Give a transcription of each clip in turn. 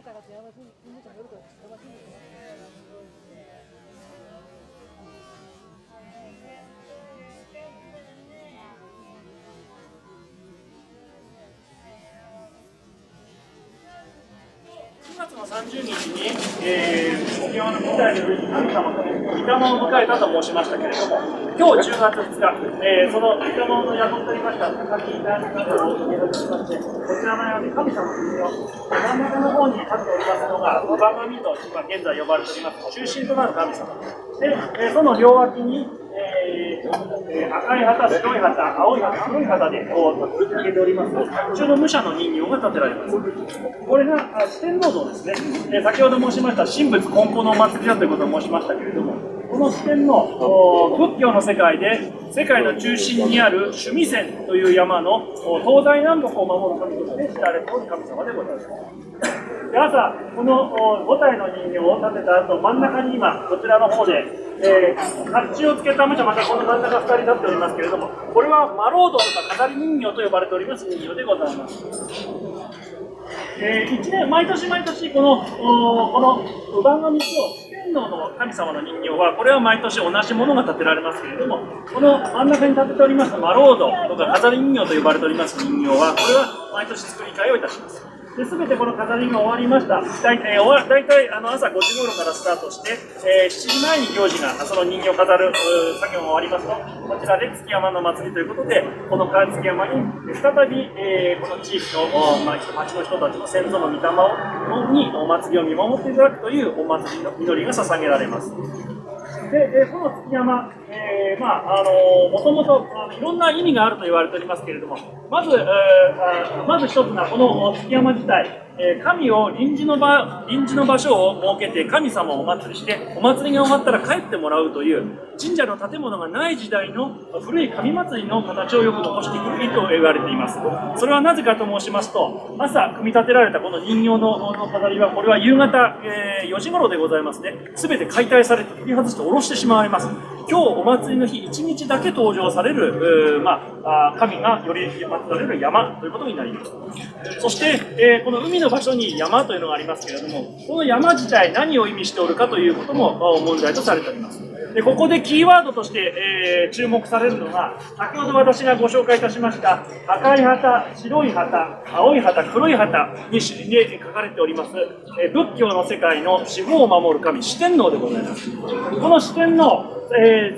9月の30日に、沖縄の舞台で神様の御霊を迎えたと申しましたけれども、今日10月2日、その御霊の宿っておりました高木大師方を受け取りまして、こちらのように神様の人形、真ん中の方に立っておりますのが、乳母神と今現在呼ばれております中心となる神様で、その両脇に赤い旗、白い旗、青い旗、黒い旗で続けております甲冑の武者の人形が建てられます。これが四天王像ですね。先ほど申しました神仏混交のお祭りだということを申しましたけれども、この四天王、仏教の世界で世界の中心にある須弥山という山の東西南北を守る神として知られている神様でございます。で、朝、この5体の人形を建てた後、真ん中に今、こちらの方で、甲冑をつけた武者、またこの真ん中2人立っておりますけれども、これはマロードとか飾り人形と呼ばれております人形でございます。毎年毎年この乳母神と四天王の神様の人形は、これは毎年同じものが建てられますけれども、この真ん中に建てておりますマロードとか飾り人形と呼ばれております人形は、これは毎年作り替えをいたします。で、全てこの飾りが終わりました。大体朝5時頃からスタートして、7時前に行事がその人形を飾る作業が終わりますと、こちらで築山の祭りということで、この築山に再び、この地域の、町の人たちの先祖の御霊にお祭りを見守っていただくというお祭りの祈りが捧げられます。で、この築山、もともといろんな意味があると言われておりますけれども、まず一つがこの築山自体、神を臨時の場所を設けて神様をお祭りして、お祭りが終わったら帰ってもらうという神社の建物がない時代の古い神祭りの形をよく残してくると言われています。それはなぜかと申しますと、朝組み立てられたこの人形の飾りは、これは夕方、4時頃でございますね。全て解体されて取り外して下ろしてしまわれます。今日お祭りの日1日だけ登場される神がより祀られる山ということになります。そして、この海の場所に山というのがありますけれども、この山自体何を意味しておるかということも問題とされております。で、ここでキーワードとして、注目されるのが、先ほど私がご紹介いたしました赤い旗、白い旗、青い旗、黒い旗に書かれております、仏教の世界の四方を守る神四天王でございます。この四天王、仏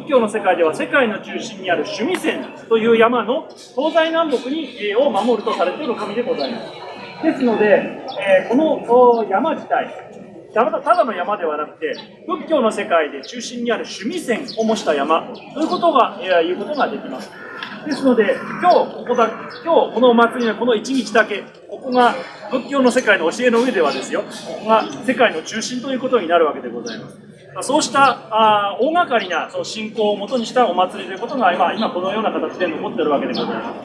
教の世界では世界の中心にある須弥山という山の東西南北を守るとされている神でございます。ですので、この山自体、ただの山ではなくて、仏教の世界で中心にある須弥山を模した山ということが言うことができます。ですので、今日このお祭りのこの1日だけ、ここが仏教の世界の教えの上ではですよ、ここが世界の中心ということになるわけでございます。そうした大掛かりなその信仰をもとにしたお祭りということが今このような形で残っているわけでございます。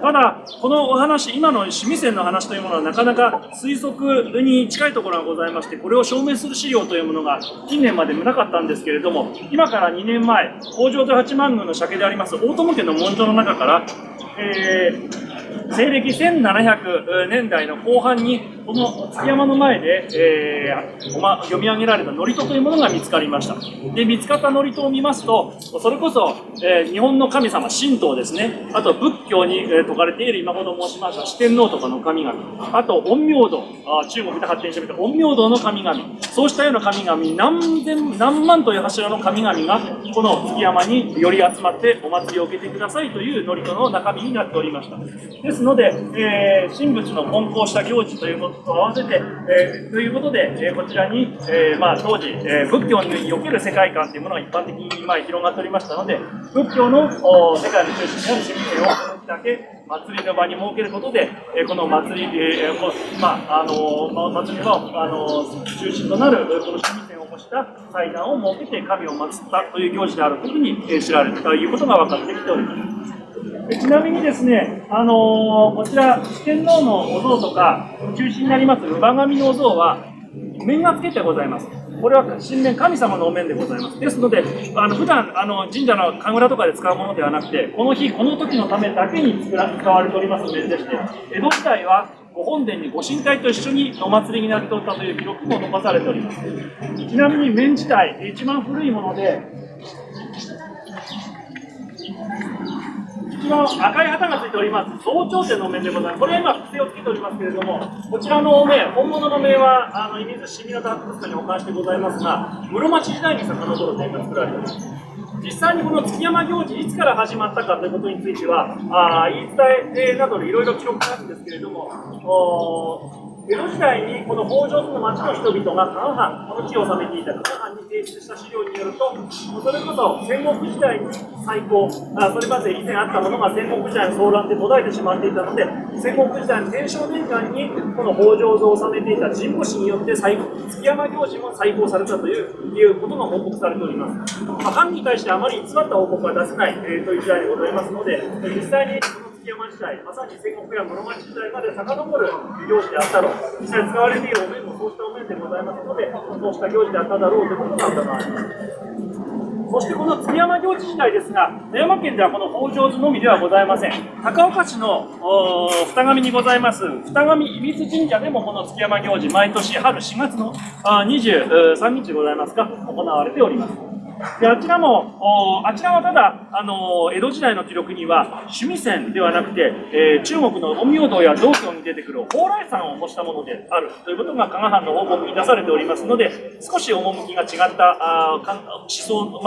ただ、このお話、今の須弥山の話というものはなかなか推測に近いところがございまして、これを証明する資料というものが近年までなかったんですけれども、今から2年前、北条と八幡宮の鮭であります大友家の文書の中から、西暦1700年代の後半にこの築山の前で、読み上げられた祝詞というものが見つかりました。で、見つかった祝詞を見ますと、それこそ、日本の神様神道ですね、あと仏教に説かれている今ほど申しました四天王とかの神々、あと陰陽道、中国で発展してみた陰陽道の神々、そうしたような神々何万という柱の神々がこの築山により集まってお祭りを受けてくださいという祝詞の中身になっておりました。ですので、神仏の混交した行事ということと合わせて、ということで、こちらに、当時、仏教における世界観というものが一般的に広がっておりましたので、仏教の世界の中心にある神明をこの日だけ祭りの場に設けることで、この祭り、祭りの中心となるこの神明を模した祭壇を設けて神を祀ったという行事であるというふうに知られているということが分かってきております。ちなみにですね、こちら四天王のお像とか中心になります乳母神のお像は面がつけてございます。これは神面、神様のお面でございます。ですので、普段神社の神楽とかで使うものではなくて、この日この時のためだけに使われております面でして、江戸時代はご本殿にご神体と一緒にお祭りになりとったという記録も残されております。ちなみに面自体、一番古いもので、一番赤い旗がついております、増長天の面でございます。これは今、複製をつけておりますけれども、こちらのお面、本物の面は射水市港博物館に保管してございますが、室町時代に遡る面が作られております。実際にこの月山行事、いつから始まったかということについては、言い伝えなどでいろいろ記録があるんですけれども、江戸時代にこの北条の町の人々が加賀藩、この地を治めていた加賀藩に提出した資料によると、それこそ戦国時代に最高、それまで以前あったものが戦国時代の騒乱で途絶えてしまっていたので、戦国時代の天正年間にこの北条図を治めていた神保氏によって月山行事も再興されたということが報告されております。藩に対してあまり偽った報告は出せない、という時代でございますので、実際に月山時代、まさに戦国や室町時代まで遡る行事であったろう、実際使われているお面もそうしたお面でございますので、そうした行事であっただろうということが伺われます。そしてこの月山行事自体ですが、富山県ではこの北条図のみではございません。高岡市の二上にございます二上射水神社でもこの月山行事、毎年春4月の23日でございますが、行われております。であちらはただ江戸時代の記録には趣味線ではなくて、中国の陰陽道や道教に出てくる蓬莱山を模したものであるということが加賀藩の報告に出されておりますので、少し趣が違った思想、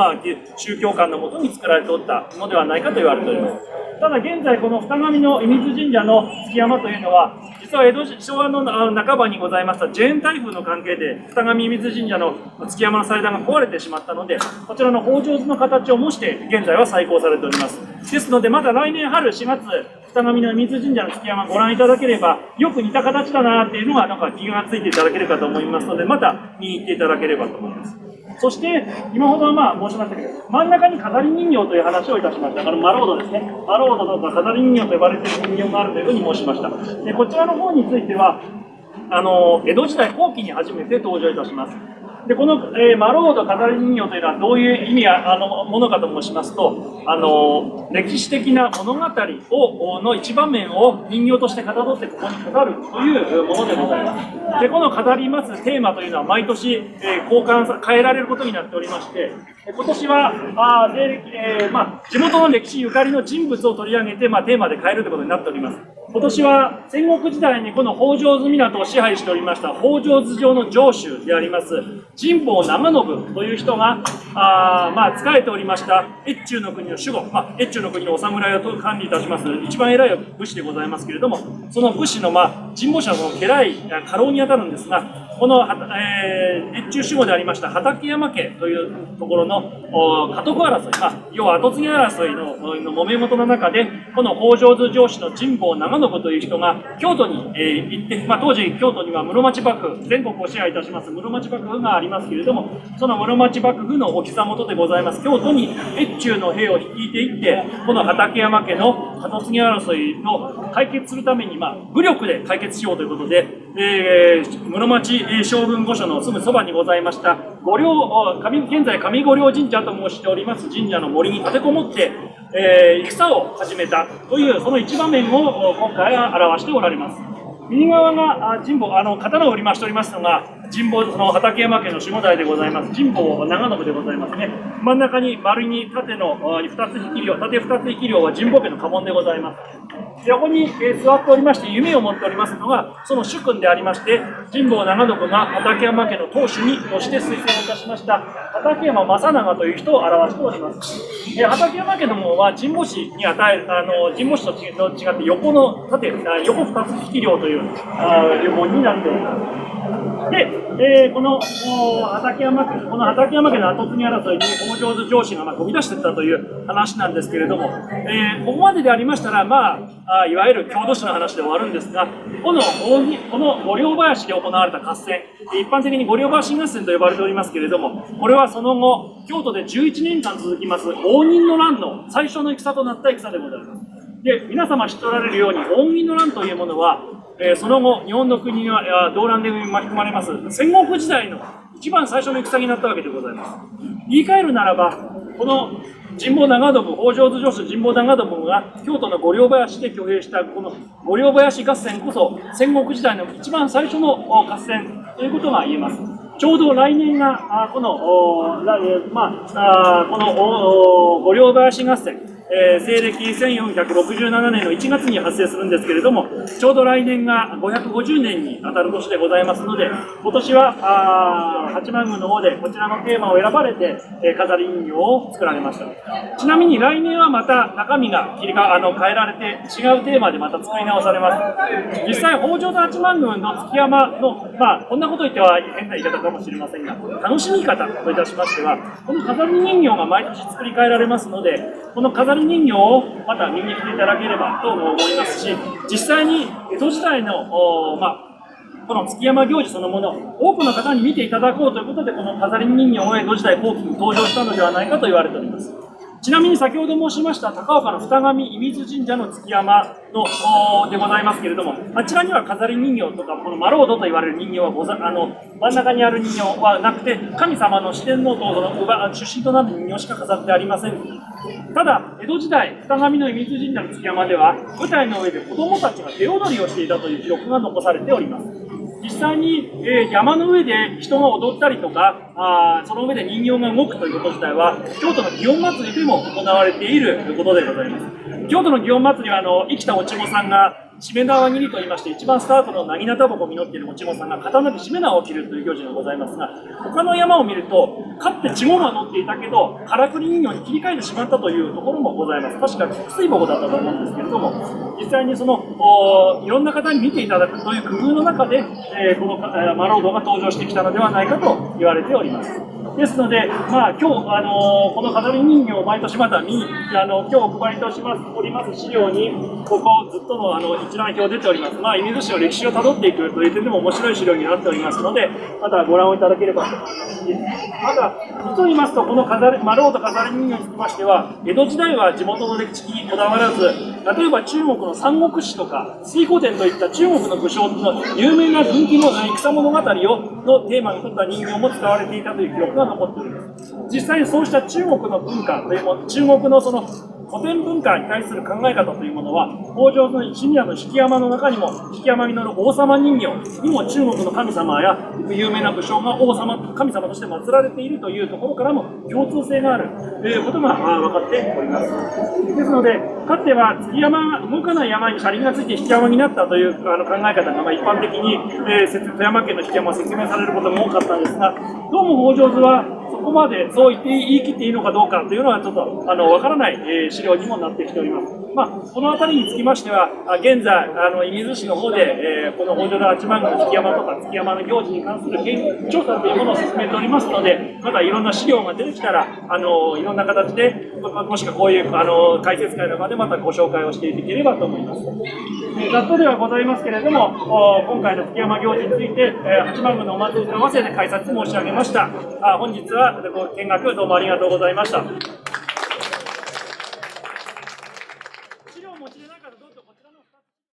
宗教観のもとに作られておったのではないかと言われております。ただ現在この二上の射水神社の月山というのは、実は昭和の半ばにございましたジェーン台風の関係で二上射水神社の月山の祭壇が壊れてしまったので、こちらの北条図の形を模して現在は再興されております。ですのでまた来年春4月、二上の射水神社の月山ご覧いただければ、よく似た形だなっていうのが気がついていただけるかと思いますので、また見に行っていただければと思います。そして今ほどは申しましたけど、真ん中に飾り人形という話をいたしました。マロードですね。マロードとか飾り人形と呼ばれている人形があるというふうに申しました。でこちらの方については江戸時代後期に初めて登場いたします。でこの、マロード飾り人形というのはどういう意味やものかと申しますと、歴史的な物語の一場面を人形としてかたどってここに飾るというものでございます。でこの飾りますテーマというのは毎年、変えられることになっておりまして、今年は地元の歴史ゆかりの人物を取り上げて、テーマで変えるということになっております。今年は戦国時代にこの北条図港を支配しておりました北条図上の城主であります神保長信という人が仕えておりました越中の国の守護、越中の国のお侍を管理いたします一番偉い武士でございますけれども、その武士の神保者の家来家老にあたるんですが、この、越中守護でありました畠山家というところの家督争い、要は跡継ぎ争いの揉め事の中で、この北条図城主の神保長信という人が京都に、行って、当時京都には室町幕府、全国を支配いたします室町幕府がありますけれども、その室町幕府のお膝元でございます京都に越中の兵を率いていって、この畠山家の跡継ぎ争いを解決するために、武力で解決しようということで、室町将軍御所のすぐそばにございました現在上御陵神社と申しております神社の森に立てこもって、戦を始めたというその一場面を今回は表しておられます。右側が神保刀を売りましておりますのが神保の畠山家の守護代でございます神保長信でございますね。真ん中に丸に縦の2つ引き両、縦2つ引き両は神保家の家紋でございます。横に座っておりまして夢を持っておりますのがその主君でありまして、神保長信が畠山家の当主にとして推薦をいたしました畠山正長という人を表しております。畠山家の方は神保氏に与える神保氏と違って横2つ引き両という両門になっております。で、この畠山家の跡継ぎ争いに北条図城主が飛び出していったという話なんですけれども、ここまででありましたら、いわゆる郷土史の話で終わるんですが、この五稜林で行われた合戦、一般的に五稜林合戦と呼ばれておりますけれども、これはその後、京都で11年間続きます応仁の乱の最初の戦となった戦でございます。で、皆様知っておられるように、応仁の乱というものは、その後、日本の国は動乱で巻き込まれます、戦国時代の一番最初の戦になったわけでございます。言い換えるならば、この神保長信、北条津城主神保長信が京都の五稜林で挙兵したこの五稜林合戦こそ戦国時代の一番最初の合戦ということが言えます。ちょうど来年がこの五稜林合戦、西暦1467年の1月に発生するんですけれども、ちょうど来年が550年に当たる年でございますので、今年は八幡宮の方でこちらのテーマを選ばれて、飾り人形を作られました。ちなみに来年はまた中身が変えられて違うテーマでまた作り直されます。実際、北条と八幡宮の築山の、こんなこと言っては変な言い方かもしれませんが、楽しみ方といたしましては、この飾り人形が毎年作り変えられますので、この飾り人形をまた見に来ていただければと思いますし、実際に江戸時代のこの築山行事そのもの、多くの方に見ていただこうということで、この飾り人形を江戸時代後期に登場したのではないかと言われております。ちなみに先ほど申しました高岡の二神射水神社の築山のでございますけれども、あちらには飾り人形とか、このマロードと言われる人形は真ん中にある人形はなくて、神様の四天王とその出身となる人形しか飾ってありません。ただ、江戸時代、二神の射水神社の築山では、舞台の上で子供たちが手踊りをしていたという記録が残されております。実際に、山の上で人が踊ったりとか、その上で人形が動くということ自体は、京都の祇園祭でも行われていることでございます。京都の祇園祭は生きたおちもさんがしめ縄切りといいまして、一番スタートの薙刀箱を実っているおちもさんが刀でしめ縄を切るという行事がございますが、他の山を見ると、かつてちごが乗っていたけど、からくり人形に切り替えてしまったというところもございます。確か菊水墨だったと思うんですけれども、実際にいろんな方に見ていただくという工夫の中で、このマロードが登場してきたのではないかと言われております。ですので、今日、この飾り人形を毎年また今日お配りとしますおります資料に、ここずっとの一覧表出ております。射水市の歴史をたどっていくという点でも面白い資料になっておりますので、またご覧をいただければと思います。また、実を言いますと、このマロード飾り人形につきましては、江戸時代は地元の歴史にこだわらず、例えば中国の三国志とか水滸伝といった中国の武将の有名な軍記の戦物語のテーマに取った人形も使われていたという記録が残っております。実際にそうした中国の文化というもの、中国のその古典文化に対する考え方というものは、北条のシニアの引山の中にも、引山に乗る王様人形にも中国の神様や有名な武将が神様として祀られているというところからも共通性があるということが分かっております。ですので、かつては築山、動かない山に車輪がついて引山になったという考え方が一般的に、富山県の引山を説明されることが多かったんですが、どうも北条図はそこまでそう言い切っていいのかどうかというのはちょっとわからない、資料にもなってきております。この辺りにつきましては、現在射水市の方で、この北条の八幡宮の築山とか築山の行事に関する調査というものを進めておりますので、またいろんな資料が出てきたらいろんな形で、もしくはこういう解説会の場でまたご紹介をしていければと思います。ざっとではございますけれども、今回の築山行事について、八幡宮のお祭りと合わせて解説申し上げました。本日はご見学どうもありがとうございました。